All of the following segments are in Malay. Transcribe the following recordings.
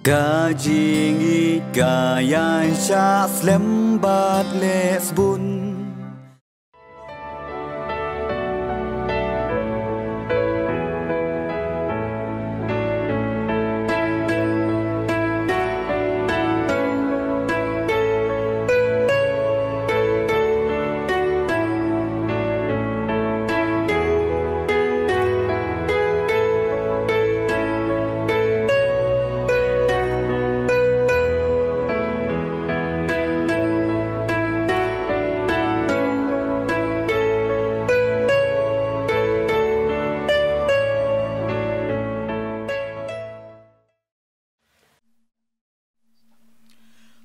Kajingi kayan sya slembat lesbun.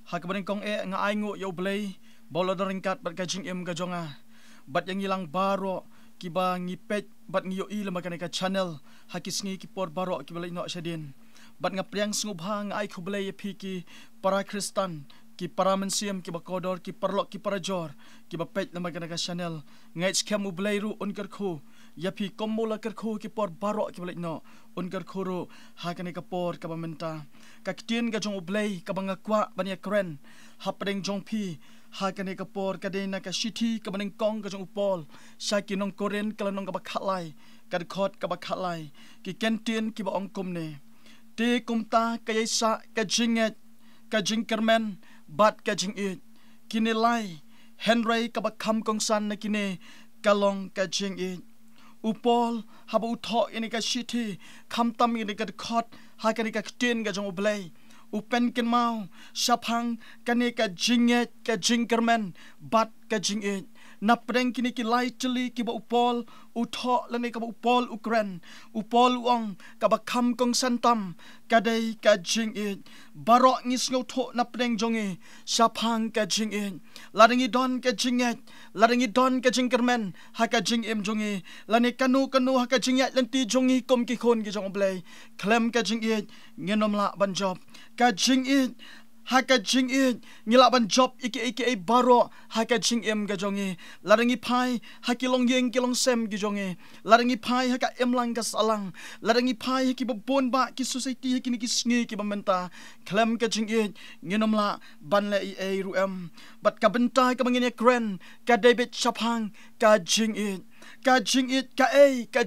Hakabaring kong nga aingo yaw blay bolo na ringkat bat kajing gajonga bat yang ilang baro kiba ngipet bat ngiyo ila magana ka channel hakis ngi kipor baro kibala ino siya din bat nga priang sngubha nga ay kublay piki para kristan ki para mensiam kiba kodor ki parlok ki para jor kiba pet na magana ka channel nga iskam ublay ru unkar ko yapi kombola kerko ki por baro ki balik no unkar khoro hakane ka por ka bamenta ka kitien ga jong ublay ka banga kwa bania kren hapdeng jong pi hakane ka por ka dena ka shiti ka baning kong ka jong upol shaki nong koren kala nong ka bakhalai ka khot ka bakhalai ki kentien ki ba ongkom ne te kumta ka yesa ka jinget ka jingkermen bat ka jingit kinilai henry ka bakham kong san na kine kalong ka jingit upol haba utho ini ka shiti khamtam ini ka khot hakani ka ktin ka jong ublay upen ken mau shaphang kani ka jinget ka jingkermen bat ka jingit napreng kini ki lightly ki ba upol utho lani ka ba upol ukren upol uang ka ba kham kong santam kadai ka jingit barok ngis ngau tho napreng jongi shaphang ka jingit laringi don ka jinget laringi don ka jingkermen ha ka jingem jongi lani kanu ha ka jinget lanti jongi kom ki khon ki jong blay klem ka jingit ngenom la ban job ka jingit haka jing it ngilaban job iki baro haka jing em gajongi larangi pai hakilong yeng kilong sem gijongi larangi pai haka emlang ka salang larangi pai haki babon ba ki society haki ni ki sngi ki bamenta klem ka jing it nginomla banle e ruem bat ka benta ka mangine kren ka david shaphang ka jing it ka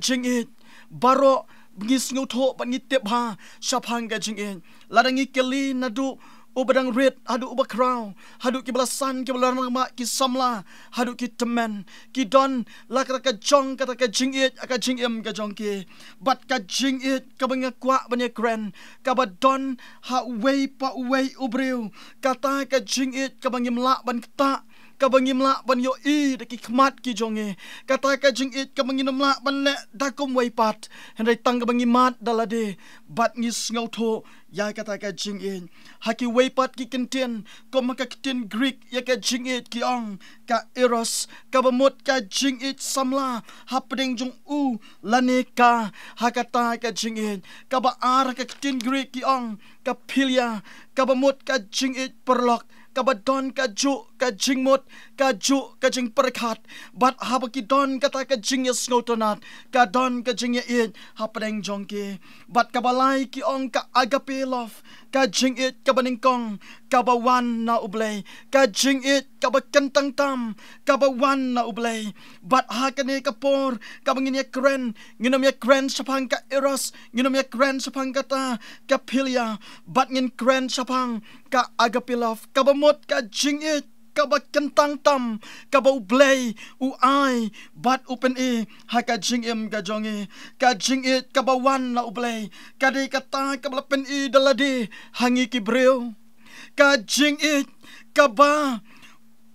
jing it baro ngis ngutho ban ngitep ha shaphang ka jing it larangi keli nadu ubadang red hadu ubakraw hadu ki belasan ki belarma ki samla hadu ki temen ki don lakra ka jong kata ka jingit aka jingem ka jong ki bat ka jingit ka banga kwa banya kren ka badon ha wei pa wei ubreu kata ka jingit ka bangim la ban kta ka bangim la ban yo I de ki khmat ki jonge kata ka jingit ka bangim la ban le dakum wei pat hendai tang ka bangim mat dalade bat ngis ngau tho ya kata ka jingit haki weipat ki kentien ko maka kentien Greek ya ka jingit ki ong ka eros ka bamut ka jingit samla hapdeng jong u laneka hakata ka jingit ka ba ar ka kentien Greek ki ong ka philia ka bamut ka jingit perlok ka badon ka ju ka jingmut ka ju ka jing perkhat bat habaki don kata ka jingya sngotonat ka don ka jingya it hapdeng jong ki bat ka balai ki ong ka agape love ka jingit ka baningkong ka bawan na ublay ka jingit ka bakentang tam ka bawan na ublay bat hakane ka por ka banginya kren nginom ya kren sapang ka eros nginom ya kren sapang kata ka philia bat ngin kren sapang ka agape love ka bamot ka jingit ka bakentang tam ka ublay u ai bat open e haka jingem ka jongi ka jingit ka bawan na ublay ka de kata ka balapen I dalade hangi ki breu ka jingit ka ba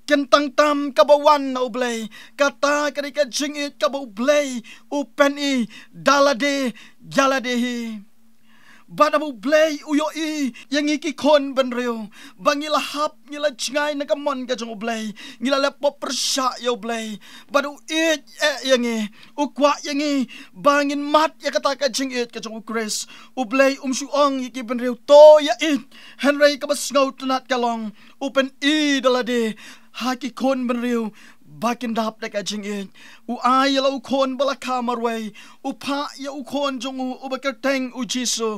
kentang tam ka bawan na ublay kata ka de ka jingit ka ublay open E dalade jalade hi badabu blay uyo I yang iki kon benreu bangila hap ngila cngai nakamon ka jong blay ngila lepo persya yo blay badu it yang ukwa yang bangin mat ya kata ka jing it ka jong Chris ublay suong iki benreu to ya it henry ka basngau tunat kalong open I dalade haki kon benreu bakin dap da ka jing it u ai la u kon bala ka marway u pha ya u kon jong u ba ka teng u jisu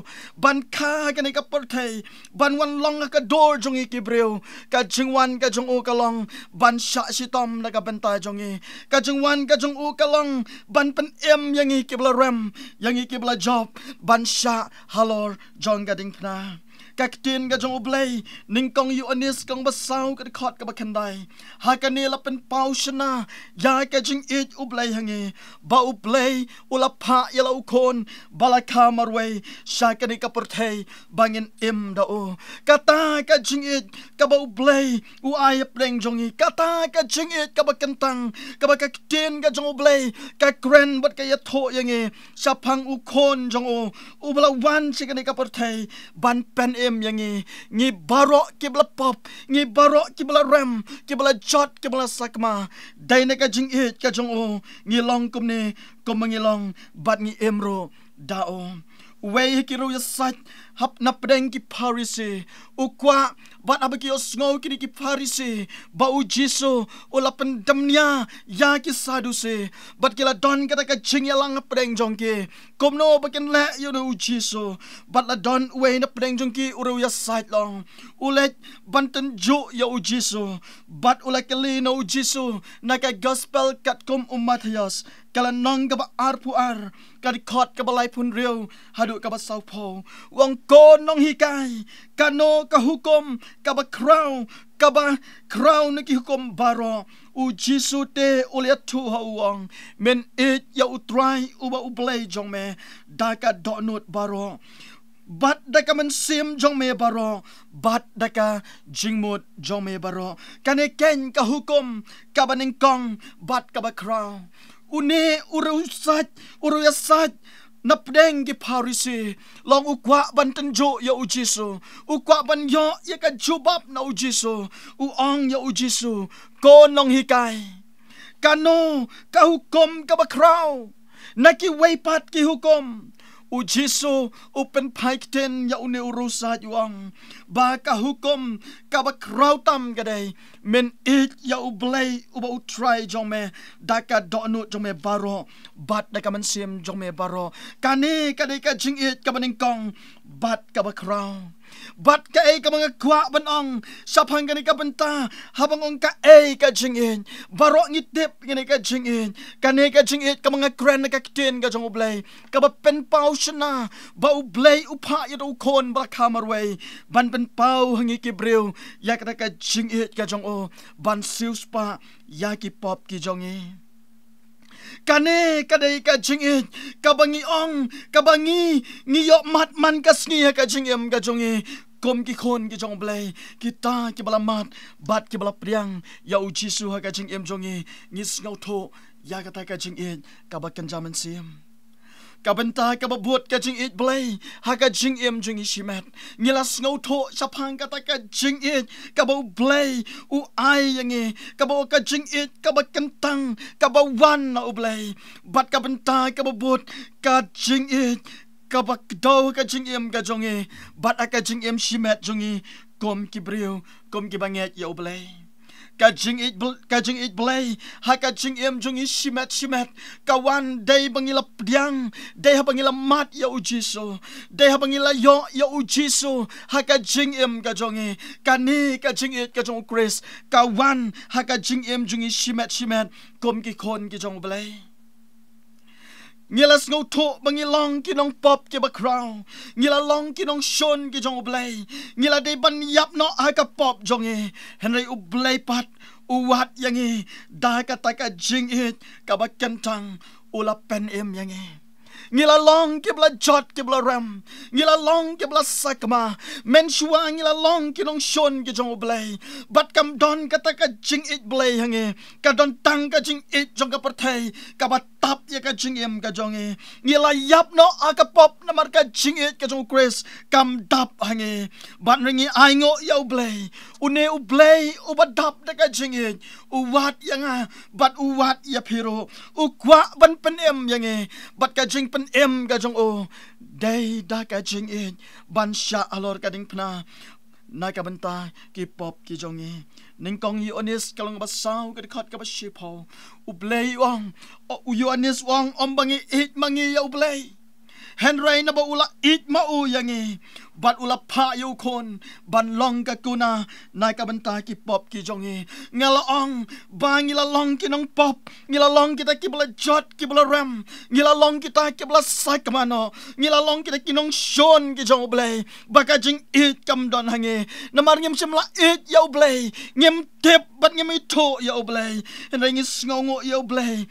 ban kha ka ne ka perthai ban wan long ka dor jong i ki breu ka jing wan ka jong u ka long ban sha si tom na ka banta jong i ka jing wan ka jong u ka long ban pen yang i ki bla rem yang i ki bla job ban sha halor jong ka ding pna kaktin ka jong ublay ning kong yu anis kong basaw ka khot ka bakhanday ha ka ne la pen pau shna ya ka jing it ublay hangi ba ublay ula pha ya la ukon bala kha marway sha ka ni ka perthai bangin im da o kata ka jing it ka ba ublay u ay pleng jong i kata ka jing it ka ba kantang ka ba kaktin ka jong ublay ka kren bat ka ya tho yangi sa phang ukon jong o ubla wan si ka ni ka perthai ban pen yangi ngi baro kibla pop ngi baro kibla ram kibla jot kibla sakma daina ka jing it ka jong o ngi long kum ne kum ngi long bat ngi emro dao wei kiru ya sat hap na pedeng ki parisi ukwa bat abaki osngau kini ki parisi ba u jisu ula pendamnya ya ki saduse bat kila don kata ka jing ya lang pedeng jongki komno bakin le you know jisu bat la don wei na pedeng jongki uru ya sat long ulet banten jo ya u jisu bat ula kali no jisu na ka gospel kat kum umathias kala nong ka ba arpu ar ka di khot ka balai pun riu hadu ka ba sau po wong ko nong hikai kano ka hukum ka ba crown na ki hukum baro u jisu te ulia tu hawang men it ya utrai uba ublay jong me da ka donut baro bat da ka man sim jong me baro bat da ka jingmut jong me baro kane ken ka hukum ka ba ning kong bat ka ba crown une uru yasat napdeng ki parisi long ukwa ban tenjo ya ujisu ukwa ban yo ya ka jubab na ujisu uong ya ujisu ko nong hikai kano ka hukum ka bakraw naki weipat ki hukum ujisu upen paikten ya une urusa juang ba ka hukum ka bakraw tam kadai men it ya ublay uba utray jong me daka donut jong me baro bat daka man sim jong me baro kani kadai ka jing it ka baning kong bat ka bakraw bat ka e ka mga kwa banong sapang kani ka benta habang ong ka e ka jing it baro ngitip kani ka jing it kani ka jing it ka mga kren na ka kitin ka jong ublay ka ba pen pau shna ba ublay upha ya do kon ba kamarway ban pen pau hangi ki brew ya ka ka jing it ka jong o ban sius pa ya ki pop ki jong e kane kadai ka jing it kabangi ong kabangi ngiyo mat man kasngi ka jing em ka jong e kom ki khon ki jong blay kita ki bala mat bat ki bala priang ya uji su ha ka jing em jong e ngis ngau tho ya ka ta ka jing it ka ba kan jaman sim kabenta ka babut ka jing it blay ha ka jing em jing shimat ngilas ngau tho sapang ka ta ka jing it ka ba blay u ai yangi ka ba ka jing it ka ba kentang ka ba wan na blay bat kabenta ka babut ka jing it ka ba do ka jing em ka jong e bat ka jing em shimat jong e kom ki breu kom ki banget ya blay ka jing it blay ha ka jing em jong i shimat kawan day bangila pdiang day ha bangila mat ya ujiso day ha bangila yo ya ujiso ha ka jing em ka jong e kani ka jing it ka jong Chris kawan ha ka jing em jong i shimat kom ki khon ki jong blay ngilas ngau tho bangilong kinong pop ke background ngila long kinong shon ki jong ublay ngila de ban yap no ha ka pop jong e henry ublay pat uwat yang e da ka ta ka jing it ka ba kentang ula pen em yang e ngila long kibla jot kibla ram ngila long kibla sakma men shua ngila long kinong shon ki jong ublay bat kam don ka ta ka jing it blay hange ka don tang ka jing it jong ka perthai ka ba tap ya ka jing em ka jong e ngila yap no aka pop na mar ka jing it ka jong Chris kam dap hange bat ringi aingo ya ublay une ublay ubadap da ka jing it uwat yanga bat uwat ya piro ukwa ban pen em yang e bat ka jing pen em ka jong o day da ka jing it ban sha alor ka ding pna na ka benta ki pop ki jong e ningkong Ionis kalong basaw kadikot ka basipaw ublay wang o Ionis wang ombangi it mangi ya ublay Henry na ba ula it mauyangi bat ula pa yu kon ban long ka kuna na kabanta ki pop ki jongi ngalaong ba ngilalong kinong pop ngilalong kita ki bala jot ki bala ram ngilalong kita ki bala sakamano ngilalong kita kinong shon ki jong blay baka jing it kam don hangi namar ngem simla it ya blay ngem tip bat ngem ito ya blay Henry ngis ngongo ya blay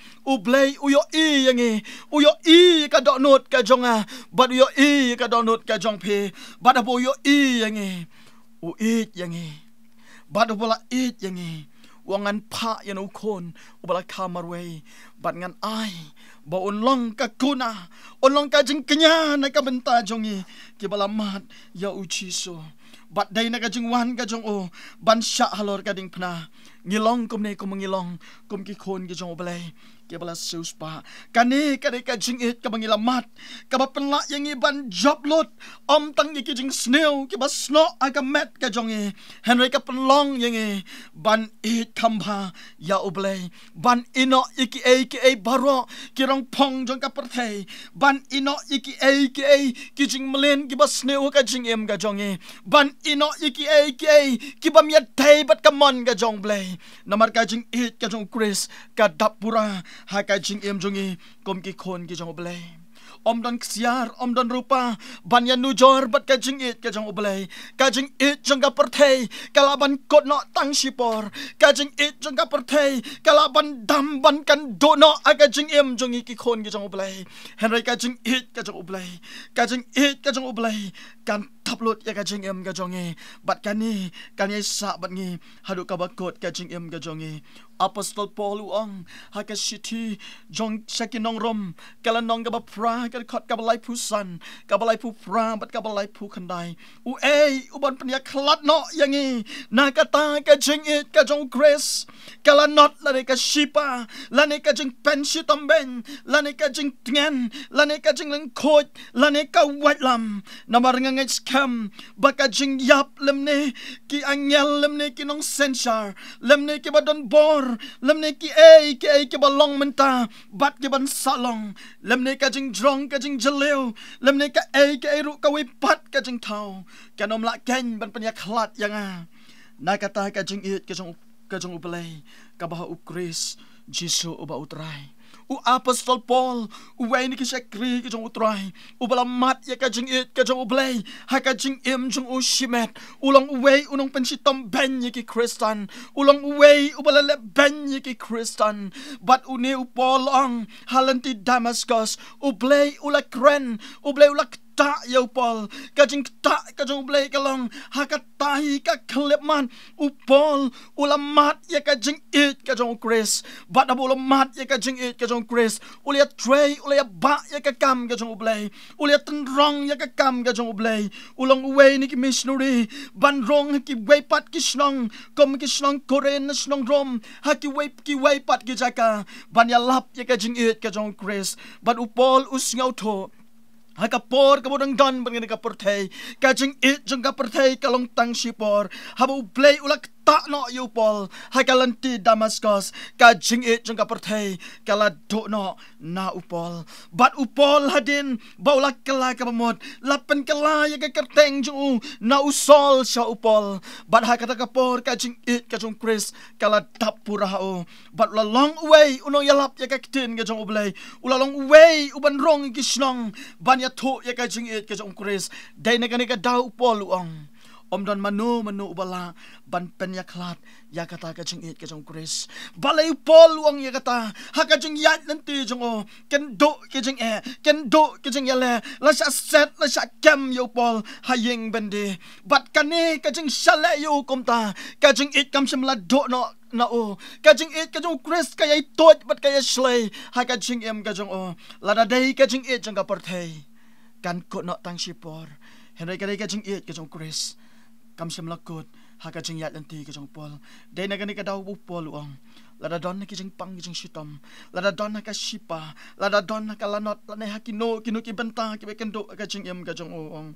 uyo i yangi uyo i ka donut ka jonga bat uyo i ka donut ka jong pe bat abo yo i yangi u it yangi bat bola it yangi wangan pa yan ukon ubala kamarway bat ngan ai ba unlong ka kuna unlong ka jing kenya na ka benta jongi kibala mat ya uchiso bat day na ka jing wan ka jong o ban sha halor ka ding pna ngilong kum ne kum ngilong kum ki kon ki jong obalay kibala suspa kani kade ka jing it ka bangila mat ka ba penla yang iban job lot om tang ki jing snail ki ba sno aga met ka jong e Henry ka penlong yang e ban it kamba ya obalay ban ino iki a baro kirong pong jong ka perthei ban ino iki a ki jing melen ki ba snail ka jing em ka jong e ban ino iki a ki ba miat thai bat ka mon ka jong blay namar ka jing it ka jong Chris ka dapura ha ka jing em jongi kom ki khon ki jong blay om don ksiar om don rupa ban ya nujor bat ka jing it ka jong blay ka jing it jong ka perthei kalaban kot no tang sipor ka jing it jong ka perthei kalaban dam ban kan do no aga jing em jongi ki khon ki jong blay Henry ka jing it ka jong blay ka jing it ka jong blay kan taplut ya ka jing em ka jongi bat kani sa bat ngi hadu ka bakot ka jing em ka jongi Apostol Paul uang haka city jong sakinong rom kala nong ka ba pra ka khot ka balai pusan ka balai pu pra bat ka balai pu khandai u uban pnya khlat no yangi na ka ta ka jing it ka jong Grace kala not la ka shipa la ne ka jing pensi tomben la ne ka jing tngen la ne ka jing leng khot la ne ka wat lam namar ngai scam baka jing yap lemne ki angel lemne ki nong sensar lemne ki badon bor lemne ki ki balong menta bat ki ban salong lemne ka jing drong ka jing jaleu lemne ka ru ka wi pat ka jing thau kanom la ken ban panya khlat yanga na kata ka jing it ka jong uplay ka ba ukris jisu uba utrai u Apostol Paul u wai ni ki sakri ki jong utrai u balamat ya ka jing it ka jong ublay ha ka jing em jong u shimet ulong wei unong pensitom ben ki Kristan ulong wei u balale ben ki Kristan but u ne u Paul ang halanti Damascus ublay ulakren ublay ulak ta yo Paul ka jing ta ka jong blay ka long ha ka tahi ka klepman u Paul ulamat ya ka jing it ka jong Chris bat abo ulamat ya ka jing it ka jong Chris ulia tray ulia ba ya ka kam ka jong blay ulia tenrong ya ka kam ka jong blay ulong way ni ki missionary ban rong ki way pat ki snong kom ki snong koren snong rom ha ki way pat ki jaka ban ya lap ya ka jing it ka jong Chris bat u Paul usngau tho Hakapor kabudang don bangin ka perthei ka jing it jong ka perthei kalong tang sipor habu play ulak ta no you Paul hakalanti Damascus ka jing it jong ka perthei kala do no na upol bat upol hadin baulak kala ka pamot lapen kala ya ka kerteng jong na usol sya upol bat hakata kapor ka jing it ka jong Chris kala tapura o bat la long way unong yalap ya ka kitin ka jong ublay ulalong way uban rong kisnong ban ya to ya ka jing it ka jong Chris dai na ka daw upol uang Don manu ubala ban pen ya klat ya kata ka jing it ka jong Chris balay Paul uang ya kata ha ka jing yat nanti jong o ken do ka jing yale la sa set la sa kem yo Paul hayeng bende bat kane ka jing shale yo komta ka jing it kam simla do no na o ka jing it ka jong Chris ka yai tot bat ka ya slay ha ka jing em ka jong o la da dai ka jing it jong ka parthei kan ko no tang sipor henry ka jing it ka jong Chris kam sim lakot ha ka jing yat lanti ka jong Paul dai na gani ka daw bu Paul uang lada don na ki jing pang ki jing sitom lada don na ka shipa lada don na ka lanot la ne hakino kinu ki benta ki bekendo ka jing em ka jong uang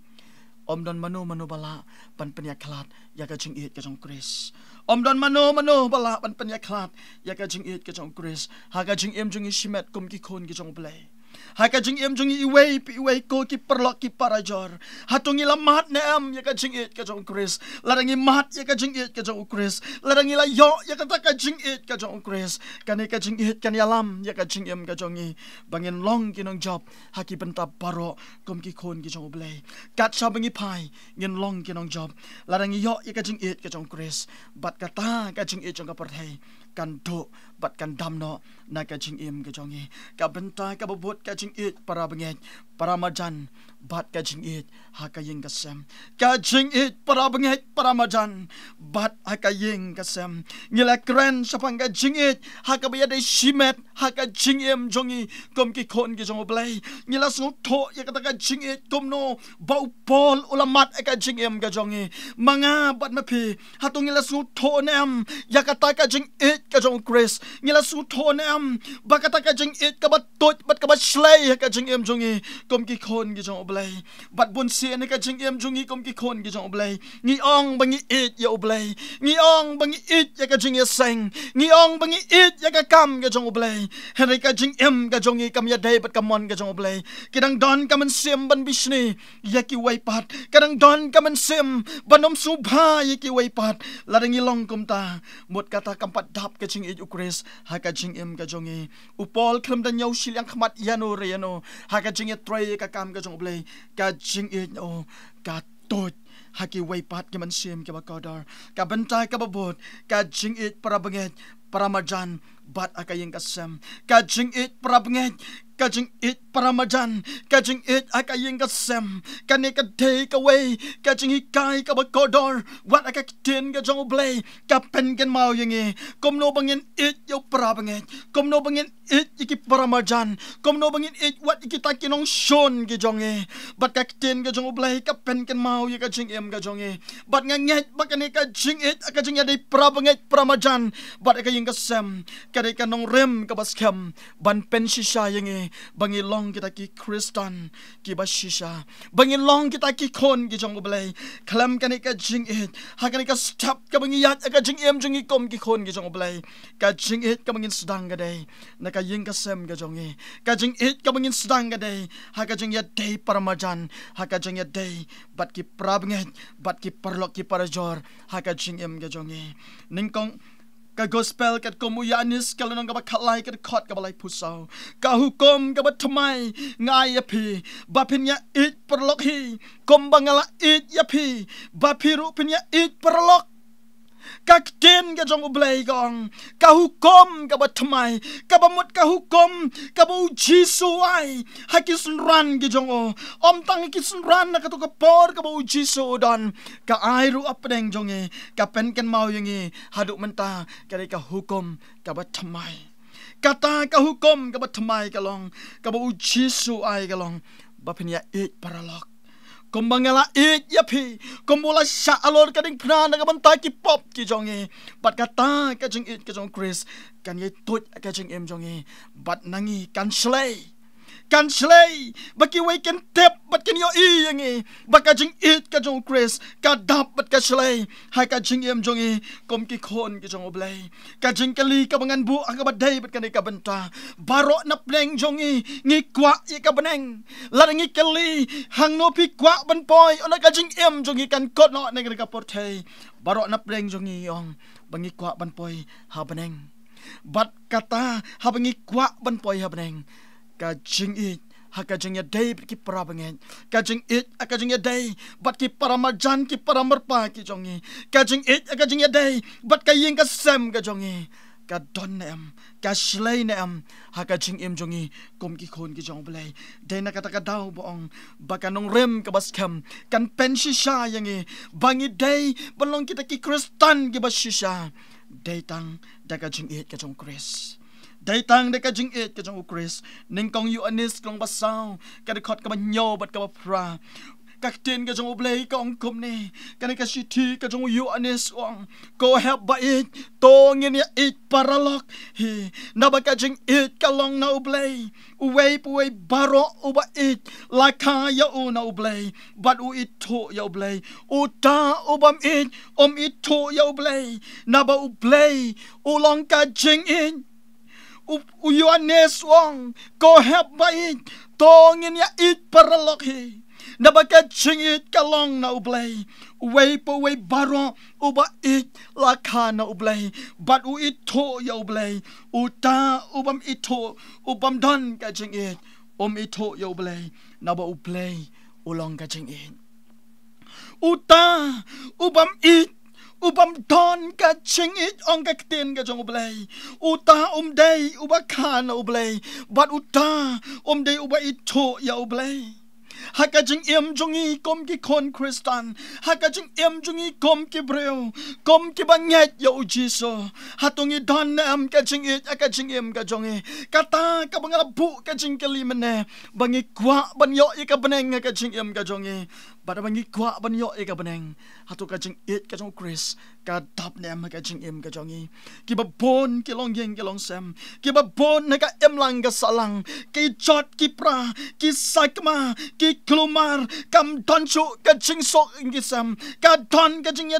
don manu bala pan penya klat ya ka jing it ka jong Chris Don mano bala ban penyaklat ya ka jing it ka jong Chris ha ka jing em jong shimet kum ki khon ki jong play ha ka jing em jong iway ko ki perlok ki parajor hatungi lamat na am ya ka jing it ka jong Chris larangi mat ya ka jing it ka jong Chris larangi la yo ya ka ta ka jing it ka jong Chris kan ka jing it kan yalam ya ka jing em ka jong i bangin long ki nong job ha ki benta baro kum ki khon ki jong play kat sa bangi pai ngin long ki nong job larangi yo ya ka jing it ka jong Chris bat kata ka jing it jong ka perthai kan do bat kan damno na ka jing em ka jong i ka benta ka bobot ka jing it para benget para majan bat ka jing it ha ka yeng ka sem ka jing it para benget para majan bat ha ka yeng ka sem ngila kren sa pang ka jing it ha ka baya de shimet ha ka jing em jong i kom ki khon ki jong blai ngila su tho ya ka ta ka jing it kom no bau pol ulamat ka jing em ka jong i manga bat ma phi ha tu ngila su tho nem ya ka ta ka jing it ka jong Chris ngila su tho nem ba ka ta ka jing it ka bat tot bat ka bat slay ka jing em jong i kom ki khon ki jong blai bat bun se ne ka jing em jong i kom ki khon ki jong blai ngi ong bangi it ya blai ngi ong bangi it ya ka jing ya sang ngi ong bangi it ya ka kam ka jong blai henry ka jing em ka jong i kam ya dai bat ka mon ka jong blai kidang don ka man sim ban bisni ya ki wai pat kadang don ka man sim banom subha ya ki wai pat ladang ilong kum ta mot kata kampat dap ka jing it ukres ha ka jing em ka jong i upol khlem dan nyau silang khmat yano re yano ha ka jing it tray ka kam ka jong blai ka jing it o ka tot haki way pat ki man sim ki ba kodor ka bentay ka babot ka jing it para benget para majan bat akayeng kasem ka jing it para benget ka jing it para majan ka jing it akayeng kasem ka ne ka day ka way ka jing hikai ka ba kodor wat akakitin ka jong blay ka pen kan mau yengi kom no bangin it yo para benget kom no bangin it iki para majan kom no bangin it wat iki ta kinong shon ki jong e bat ka kitin ka jong blay ka pen kan mau ye ka jing em ka jong e bat nganget ba ka ne ka jing it ka jing ya day para benget para majan bat akayeng kasem ka de ka nong rem ka baskem ban pen shisha yengi bangilong kita ki Kristan ki bashisha bangilong kita ki khon ki jong blai klam kan ka jing it ha kan ka stop ka bangiyat ka jing em jing kom ki khon ki jong blai ka jing it ka bangin sedang ga dai na ka ying ka sem ka jong e ka jing it ka bangin sedang ga dai ha ka jing ya dai paramajan ha ka jing ya dai bat ki prabnget bat ki parlok ki parajor ha ka jing em ka jong e ningkong ka gospel kat komuyanis kalanong ka bakalay kat kot ka balay pusaw ka hukom ka batamay ngay api bapin ya it perlok hi kom bangala it yapi bapiru pin ya it perlok ka ktin ka jong ublay gong ka hukom ka batamay ka bamut ka hukom ka ba ujisu ay hakisun ran ki jong o om tang kisun ran na ka to ka por ka ba ujisu don ka ayru apdeng jong e ka pen kan mau yung e haduk menta ka ka hukom ka batamay kata ka hukom ka batamay ka long ka ba ujisu ay ka long bapin ya it paralok kumbangala it yapi kumbula sha alor kading prana ka banta ki pop ki jong e bat kata ka jing it ka jong Chris kan ye tut ka jing em jong e bat nangi kan slay baki way kan tep bat kan yo i yang e baka jing it ka jong Chris ka dap bat ka slay hai ka jing em jong e kom ki khon ki jong oblay ka jing kali ka bangan bu ka badai bat kan ka banta baro na pleng jong e ngi kwa i ka beneng larangi kali hang no pi kwa ban poi ona ka jing em jong e kan kot no ne ka porthei baro na pleng jong e yong bangi kwa ban poi ha beneng bat kata ha bangi kwa ban poi ha beneng ka jing it ha ka jing ya day ki para bengen ka jing it ka jing ya day bat ki para majan ki para merpa ki jong e ka jing it ka jing ya day bat ka ying ka sem ka jong e ka don em ka slay em ha ka jing em jong e kom ki khon ki jong blai day na kata ka daw boong baka nong rem ka baskem kan pen shisha yang e bangi day balong kita ki Kristan ki bashisha day tang da ka jing it ka jong Chris dai tang de ka jing it ka jong Chris ning kong yu anis kong basaw ka de khot ka banyo bat ka pra kaktin ka jong ublay ka ong kumni kani ka siti ka jong yu anis ong ko help ba it tongin ya it paralok hi nabaka jing it kalong na ublay uway puway baro uba it laka ya u na ublay but u it to ya ublay uta ubam it it to ya ublay naba ublay ulong ka jing it yu anis ong ko help ba it tongin ya it paralok hi nabaka chingit kalong na ublay way po way baro uba it laka na ublay but u ito ya ublay uta ubam ito ubam don ka chingit ito ya ublay naba ublay ulong ka chingit uta ubam it ubam don ka chingit ong kaktin ka jong ublay uta day uba ka na ublay but uta day uba ito ya ublay hakajing jongi kom ki kon Kristan hakajing jongi kom ki breu kom ki banget ya ujiso hatungi don kajing akajing kajongi kata ka bangalabu kajing kalimene bangi kwa banyo ka beneng kajing kajongi pada bangi kwa banyo ka beneng hatu kajing kajong Kris ka dap nem kajing kajongi ki babon ki long yeng ki long sem ki babon na ka lang ka salang ki jot ki pra ki sakma ki klumar kam doncho kajing sok ingisam ka don kajing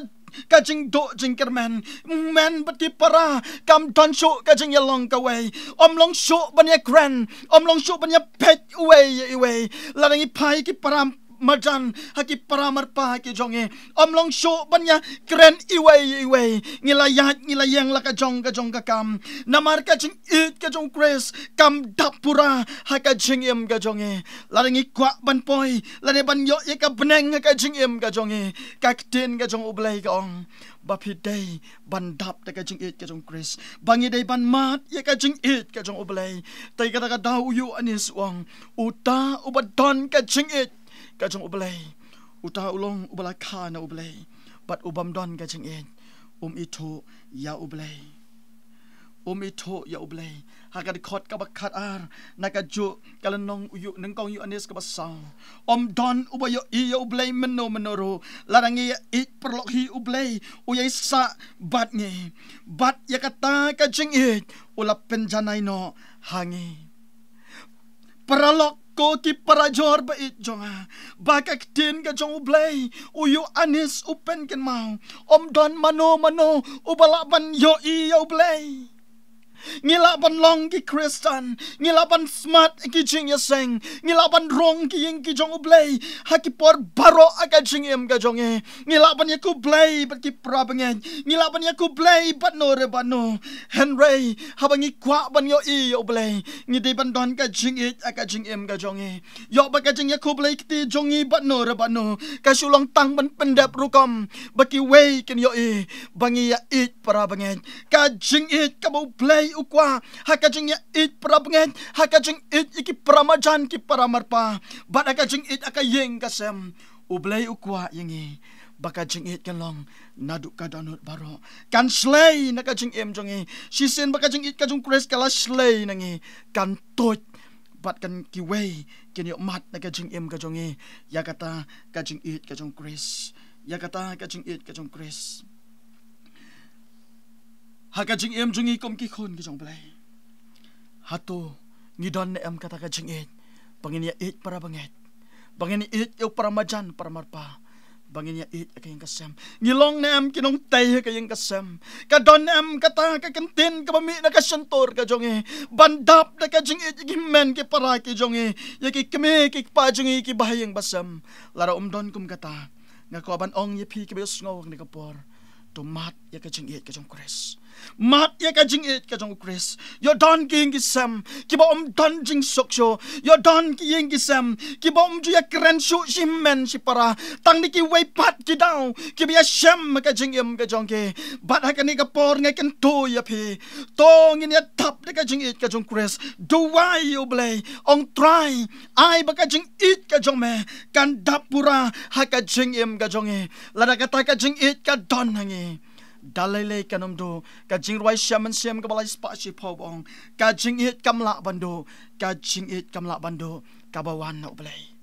kajing do jingkerman men bati para kam doncho kajing yalong kaway long sho banya grand long sho banya pet away larangi pai ki param majan haki paramar pa haki jonge long sho banya grand iway ngilayang laka jong ka kam namar ka jing ka jong Kris kam dapura haka jing ka jonge larangi kwa ban poi lane ban yo ka beneng ka jing ka jonge kaktin ka jong ublay ka ong bapidai ban dap ka jing ka jong Kris bangi dai ban mat ka jing ka jong ublay tay kata ka daw yu anis wang uta ubadon ka jing kajong ublay uta ulong ubala ka na ublay but ubam don kajing ito ya ublay ito ya ublay hakad kot ka bakat nakaju kalanong uyu nengkong yu anis ka basaw don ubayo iya ublay menoro larangi it perlok hi ublay uyay sa bat ya kata kajing ulap penjanay no hangi peralok ko ki parajor ba it jonga bakak tin ka jong ublay uyu anis upen ken mau don mano ubalaban yo i ublay ngilaban long ki Kristan ngilaban smart ki jing yaseng ngilaban rong ki ying ki jong ublay haki por baro aga jing ka jonge ngilaban ya ku blay bat ki prabangen ngilaban ya ku blay bat no rebano Henry habangi kwa ban yo i ublay ngide ban don ka jing aga jing ka jonge yo ba ka jing ya ku blay ki jongi bat no rebano ka sulong tang ban pendap rukom baki way ken yo i bangi ya it prabangen ka jing ka mo blay ukwa hakajing ya it prabangen hakajing it iki pramajan ki paramarpa bat hakajing it akayeng kasem ublay ukwa yengi baka jing it kanlong naduk ka donut baro kan slay nakajing jongi sisen baka jing it kajung Kris kala slay nangi kan tot bat kan kiway ken yo mat nakajing kajongi ya kata kajing it kajung Kris ya kata kajing it kajung Kris hakajing jongi kom ki khon ki jong blay hato ngidon kata kajing bangin ya it para banget bangin it yo para majan para marpa bangin ya it kayeng kasem ngilong kinong tay kayeng kasem kadon kata ka kantin ka bami na kasentor ka jongi bandap na kajing gimen ki para ki jongi yaki kami ki pa jongi ki bahayeng basam lara don kum kata ngako ban ong ye pi ki bayos ngawag ni kapor tumat ya kajing kajong Kris mat ya kajing kajong Kris yo don king gisam kiba don jing soksho yo don king gisam kiba ju ya kren shu shimen si para tang ni ki way pat ki daw kiba ya shem kajing kajong ke bat hakani ka por nga ken to ya pi tong in ya tap de kajing kajong Kris do why you blay ong try ai ba kajing kajong me kan dapura hakajing kajong lada kata kajing ka don hangi dalai kanom do kajing rwai shaman siam kabalai spa si pobong kajing kamla bando kabawan na ublay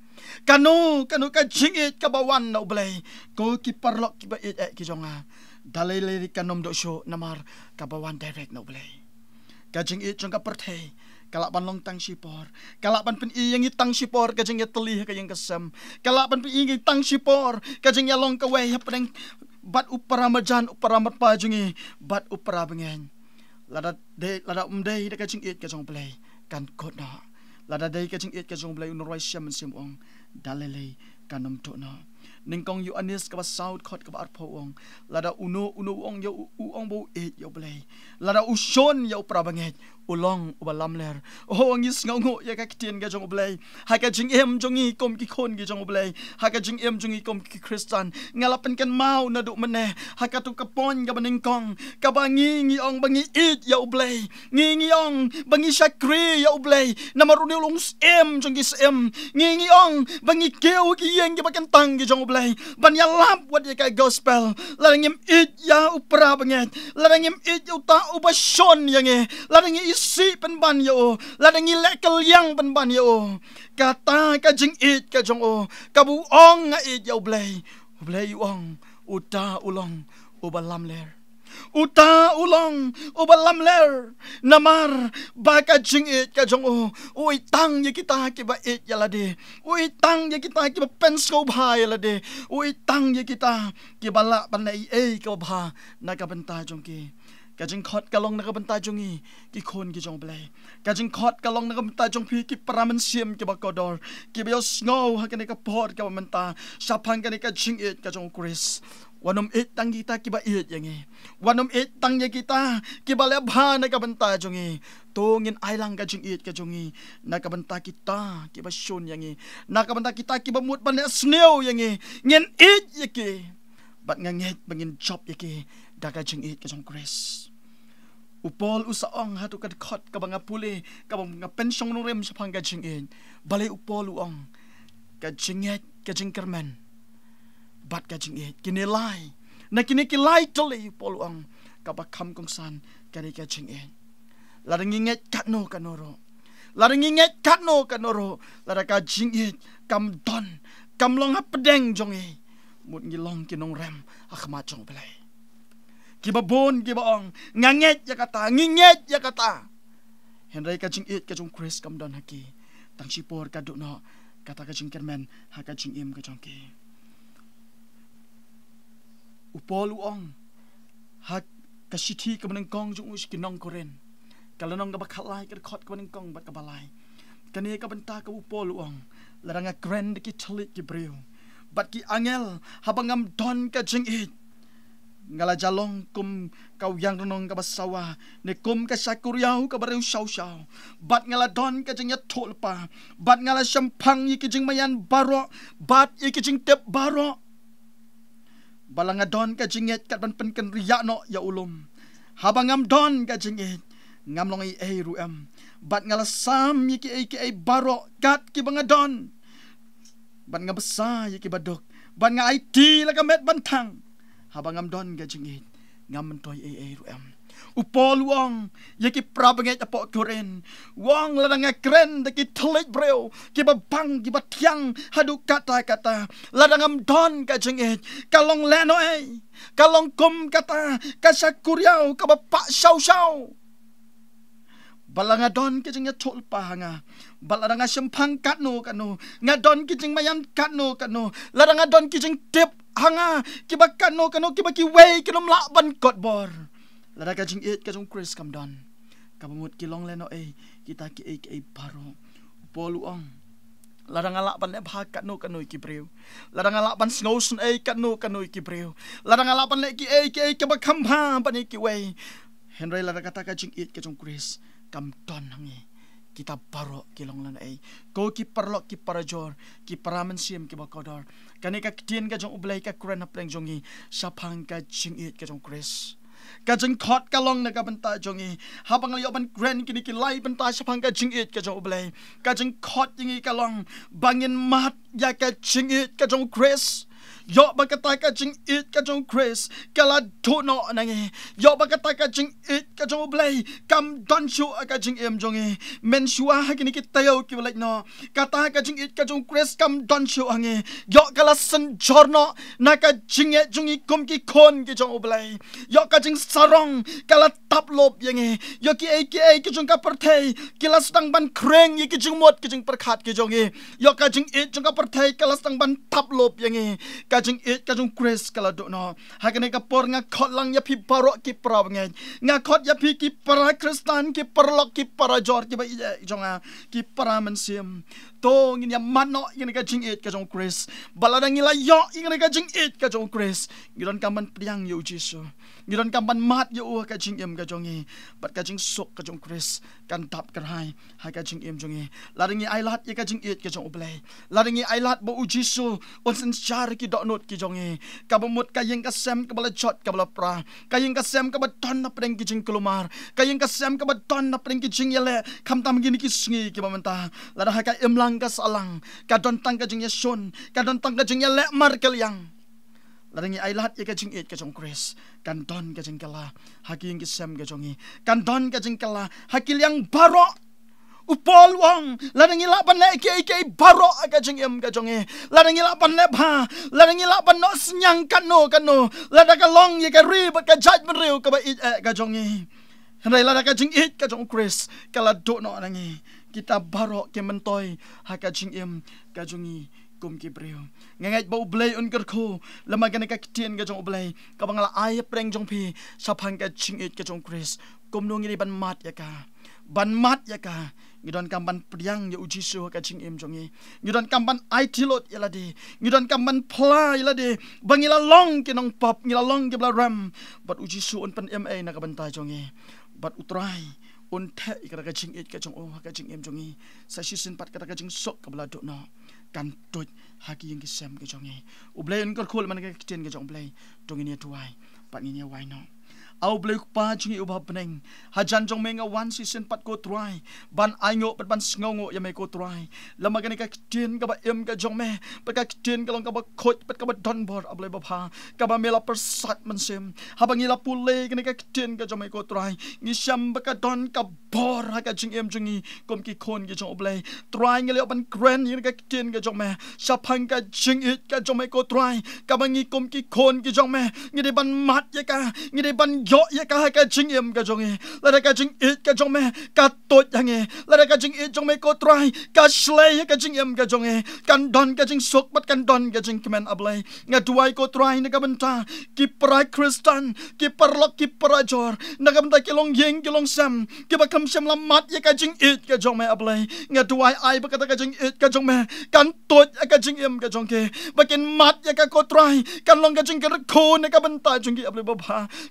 Kanu ka jingit ka bawan na ublay. Ko ki parlok ki ba ki jonga. Dalay kanom do show namar ka bawan direct na ublay. Ka jingit jong ka pertay. Kalaban long tang sipor. Kalaban pen iyang itang sipor ka jing yatli ka yang kasam. Kalaban pen iyang itang sipor ka jing yalong ka way hapeng bat upara majan upara matpa jungi bat upara bengen. Lada umday da ka jingit ka jong ublay. Kan kot na. Lada day ka jingit ka jong ublay unroy siya man simong. Dalele kanom to na ningkong yu anis ka ba south khot ka ba arpo ong lada uno ong yo uong bo yo blay lada ushon yo prabanget ulong ubalamler ang is ngongo ya ka kitien ga jong blay ha ka jing em jongi kom ki khon gi jong blay ha ka jing em jongi kom ki kristan ngalapan kan mau na do mane ha ka tu kapon ga ningkong ka bangi ong bangi it yo blay ngi ong bangi shakri yo blay namaruni ulong em jongi sem ngi ong bangi keu ki yeng gi bakantang gi jong blay banyalap wat ya ka gospel larangim it ya upra banget larangim it uta ubashon yang larangi isi penban yo larangi lekal yang penban yo kata ka jing it ka jong o kabuong nga it yo blay uong uta ulong ubalamler uta ulong ubalamler namar baka jingit ka jong o uitang ya kita ki ba it yalade uitang ya kita ki ba pensko bha yalade uitang ya kita ki bala panai ka bha na ka banta jong ki kajing khot kalong na ka banta jongi ki khon ki jong blay kajing khot kalong na ka banta jong phi ki paraman sim ki ba kodor ki ba snow ha ka ka pot ka manta sapang ka ka jingit ka jong Chris wanom it tang kita ki ba it yangi wanom it tang ya kita ki ba lebha na ka banta jongi tungin ailang ka jing it ka jongi na ka banta kita ki ba shon yangi na ka banta kita ki ba mut ban snow yangi ngin it yaki bat nganget bangin job yaki daga jing it ka jong Chris upol usaong hatu kad khot ka banga puli ka banga pensyong nung rem sa pangga jing it balay upol uong ka jinget ka jing kermen bat ka jing it kinilay na kinikilay tuloy upol uong ka bakam kong san kani ka jing it larang inget katno kanoro larang inget katno kanoro larang ka jing it kam don kam long ha pedeng jong e mut ngilong kinong rem akma jong belay kibabon kibaong nganget ya kata nginget ya kata Henry ka jing it ka jong Chris kam don haki tang sipor ka do no kata ka jing kermen ha ka jing im ka jong ki upol uong ha ka sithi ka manang kong jong us kinong koren kalanong ka bakhalai ka khot ka manang kong bat ka balai kani ka banta ka upol uong laranga grand ki thlit ki breu bat ki angel habangam don ka jing it ngala jalong kum kau yang renong ka basawa ne kum ka sakuriau ka bareu shaw bat ngala don ka jing ya tolpa bat ngala sampang yi ki jing mayan baro bat yi ki jing tep baro balanga don ka jinget kat ban pen kan riya no ya ulum habangam don ka jinget ngam long ai ruam bat ngala sam yi ki baro kat ki banga don bat ngabasa yi ki badok bat nga IT la ka met bantang habangam don ga jingit ngam toy ruam upol wong yaki prabanget apo koren wong ladang kren de ki thlej breu ki babang ki batyang hadu kata ladangam don ga jingit kalong leno kalong kum kata kasakuriau ka bapa shaw balanga don ki jing ya chol pa nga balanga sempang katno ngadon ki jing mayan katno ladanga don ki jing tip hanga kiba kano kiba ki way kinom laban kot bor lada ka jing it ka jong Chris kam don kabamut kilong leno kita ki baro poluang lada ngala ban le bha kano ki breu lada ngala ban snowsun kano ki breu lada ngala ban le ki kiba khamba ban ki way Henry lada kata ka jing it ka jong Chris kam don hangi kita baro kilong lan ko ki parlok ki parajor ki paraman sim ki bakodor kani ka kitien ka jong ublay ka kuran hapleng jongi sapang ka jing it ka jong Chris ka jing khot ka long na ka banta jongi habang liyo ban grand kini ki lai banta sapang ka jing it ka jong ublay ka jing khot yingi ka long bangin mat ya ka jing it ka jong Chris Yo bakata ka jing it ka jong Chris kala do no nangi. Yo bakata ka jing it ka jong blay kam don shu ka jing jongi. Men shua ha kini kitayo ki balai no. Kata ka jing it ka jong Chris kam don shu angi. Yo kala sen jorno na ka jing e jongi kum ki kon ki jong blay. Yo ka jing sarong kala tap lop yangi. Yo ki ki jong ka perthai kila sedang ban kreng ki jong mot ki jong perkhat ki jongi. Yo ka jing it jong ka perthai kala sedang ban tap lop yangi. Ka jing it ka jong Chris kala do no. Ha kini ka por nga khot lang ya pi baro ki pra ngai. Nga khot ya pi ki para Kristan ki perlok ki para jor ki ba jonga ki para mensim. To ngin ya mano ngin ka jing it ka jong Chris. Baladang ila yo ngin ka jing it ka jong Chris. Ngidon kaman priang yo Jesu. Ngidon kaman mat yo ka jing ka jongi. Bat ka jing sok ka jong Chris kan tap kerhai ha ka jing jongi. Laringi ailat ya ka jing it ka jong oblay. Laringi ailat bo Jesu on sen char ki dok not ki jongi. Ka bamut ka yeng ka sem ka bala chot ka bala pra. Ka yeng ka sem ka ba ton na preng ki jing kelumar. Ka yeng ka sem ka ba ton na preng ki jing yele kam tam gini ki sungi ki bamanta. Lada ha ka imlang ka salang ka don tang ka jing yasun ka don tang ka jing yele mar kaliang. Laringi ailat ya ka jing it ka jong Chris kan don ka jing kala haki yang ki sem ka jongi kan don ka jing kala hakil yang baro upol wang ladangi la pan le ke baro ka jing ka jongi ladangi la pan le bha ladangi la pan no senyang kano ladaka long ye ka ri ba ka jaj men riu ka ba it ka jongi henai ladaka jing it ka jong Chris kala do no nangi kita baro ke mentoy ha ka jing ka jongi kum ki breu ngai bau blai un ker ko lama ka ka tien ka jong blai ka bangala ai preng jong pi saphang ka jing it ka jong Chris kum no ngi ban mat ya ka ngidon kamban priang ya ujisu ka jing jongi ngidon kamban ai tilot ya ladi ngidon kamban pla ya ladi bangila long ki nong pop ngila long ki bla ram bat ujisu un pan ma na ka bantai jongi bat utrai un the ikara ka jing it ka jong ka jing jongi sa sisin pat ka jing sok ka bla do no kan tut haki yang kisam ke jongi ublay un kol man ka kitien ke jong blay dong ini tuai pat ini wai no au blay pa jingi ubah peneng hajan jong menga one season pat ko tuai ban aingo pat ban sngongo ya me ko tuai lama ka kitien ka ba ka jong me pat ka kitien ka long ka ba khot pat ka ba don bor ablay ba pha ka ba mela persat mensim habang ila pule ka kitien ka jong me ko tuai ngisam ba ka don ka bor ha ka jing jongi kom ki khon ki jong oblay tuai ngi le ban grand ni ka kitien ka jong me sapang ka jing it ka jong me ko tuai ka bangi kom ki khon ki jong me ngi de ban mat ya ka ngi de ban yo ya ka ka jing ka jongi la ka jing it ka jong me ka tot yangi la ka jing it jong me ko tuai ka slay ka jing ka jongi kan don ka jing sok pat kan don ka jing kemen ablay nga tuai ko tuai na ka benta ki pra Kristan ki perlok ki prajor na ka benta ki long yeng ki long sam ki ba kam sem la mat ya ka jing it ka jong me ablay nga tuai ai ba ka jing it ka jong me kan tot ka jing ka jong ke bakin mat ya ka ko tuai kan long ka jing ka ko na ka benta jong ki ablay ba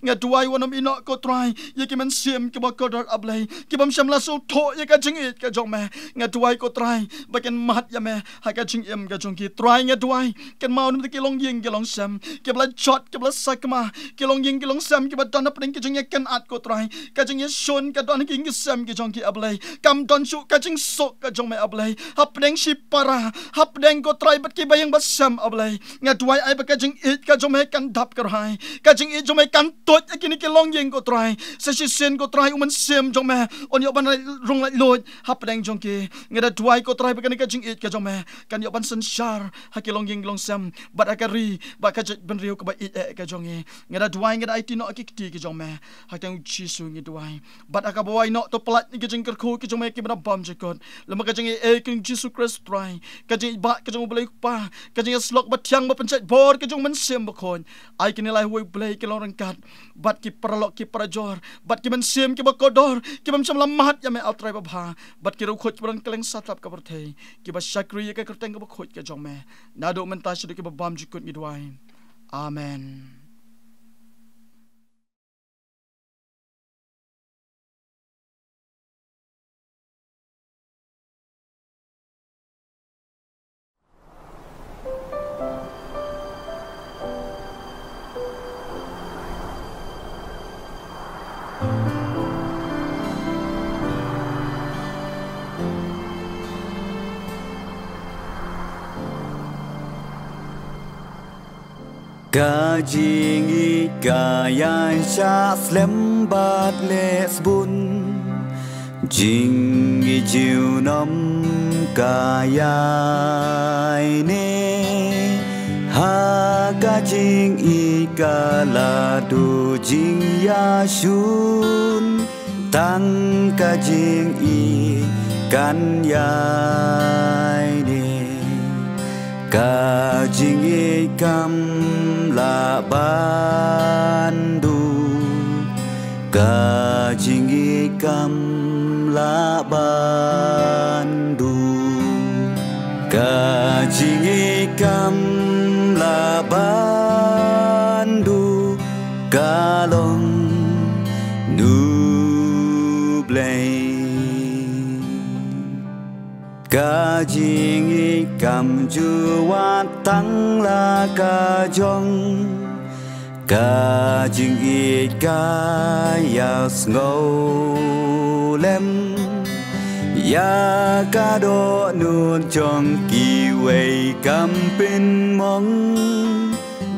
nga tuai wonom ino ko tuai ya ki men sim ki ba ko dor ablay ki bam sem la so tho ya ka jing it ka jong me nga tuai ko tuai bakin mat ya me ha ka jing ka jong ki tuai nga tuai kan mau nam ki long yeng ki long sam ki bla chot ki bla sakma ki long yeng ki long sam ki ba don apring ki jing kan at ko tuai ka jing shon ka don ki sam ki jong ki ablay kam don su ka jing sok ka jong me ablay hapdeng si para hapdeng ko tuai bat ki bayang basam ablay nga tuai ai ba ka jing it ka jong me kan dap kar hai ka jing it jong me kan tot kini ki long yeng ko tuai sa si sen ko tuai uman sem jong me on yo ban rong lai lot hapdeng jong ki nga da tuai ko tuai ba ka jing it ka jong me kan yo ban sen shar ha ki long yeng long sam bat akari ba ka ben riu ka ba it ka jong e nga da tuai nga da it no ki ti ki jong me ha tang Jesu ngi tuai bat aka boy no to plat ki jing kar ko ki jong me ki ba bam je kot lama ka jing e ki Jesus Christ tuai ka jing ba ka jong blai pa ka jing slok ba tiang ba pencet bor ka jong men sem ba kon ai ki nilai hui blai ki long kat bat ki perlok ki prajor bat ki men sem ki ba kodor ki bam sam lamat ya me altrai ba bha bat ki ru khot brang keleng satap ka berthei ki ba sakri ka kerteng ka ba khot ka jong me na do men ta shi ki ba bam jikut ngi duai amen. Kajingi kayan syas lembat les bun Jingi chiu nom kayai ne Ha kajing ikala du jing ya shun Tang kajing ikan yai ne Kajing ikam la bandu Kajing ikam la bandu Kajing ikam la bandu Kalong nublay Kajing ikam juat tang la kajong Kajing ikayas ngolem Ya kado nun chong kiway kampin mong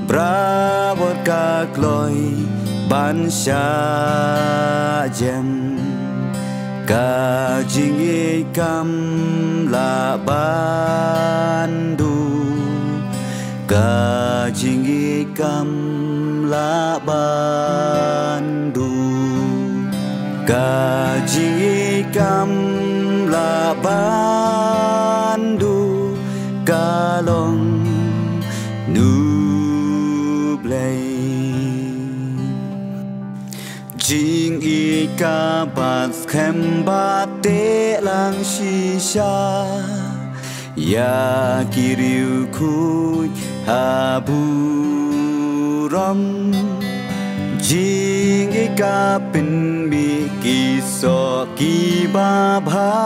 Bravo kakloy ban sha jem Kajing ikam la bandu Kajing ikam la bandu Kajing ikam la bandu Kalong nublay Jing ika bat kem bat te lang shisha Ya kiriu kuy haburam Jing ika pin mi kiso ki babha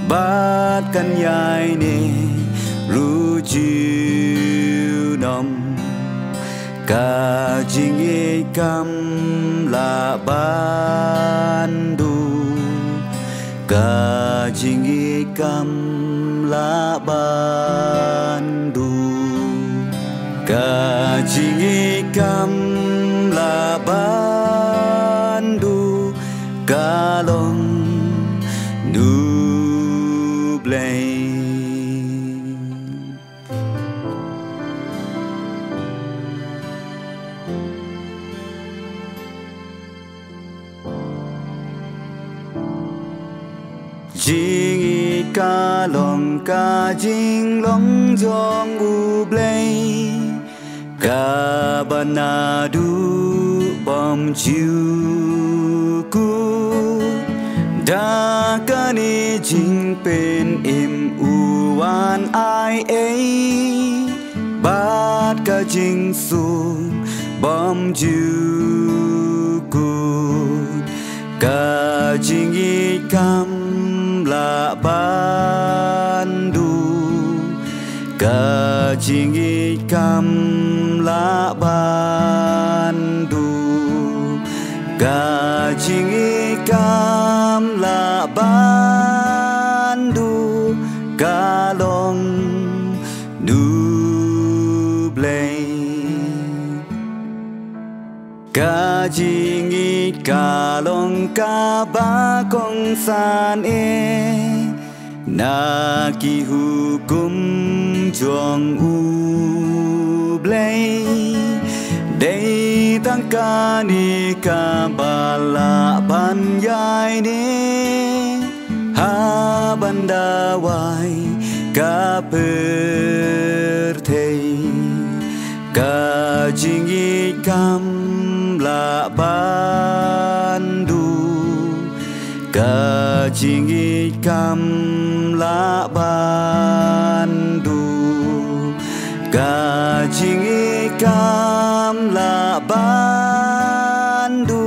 Bat kan yai ne ruju nom Kajing ikam la bandu Kajing ikam la bandu Kajing ikam la bandu Kalong nublay Jing ika long kajing long jong ublay Kabanadu bom chiu ku Dakani jing pen im uwan ai ai Bat kajing sung bom chiu ku Kajing ikam la bandu Kajing ikam la bandu Kajing ikam la bandu Kalong nublay Kajing ikalong kabakong san Naki hukum jong ublay Day tangkani kabala banyay ne Habandaway kapertay Kajing ikam la bandu Kajing ikam la bandu Kajing ikam la bandu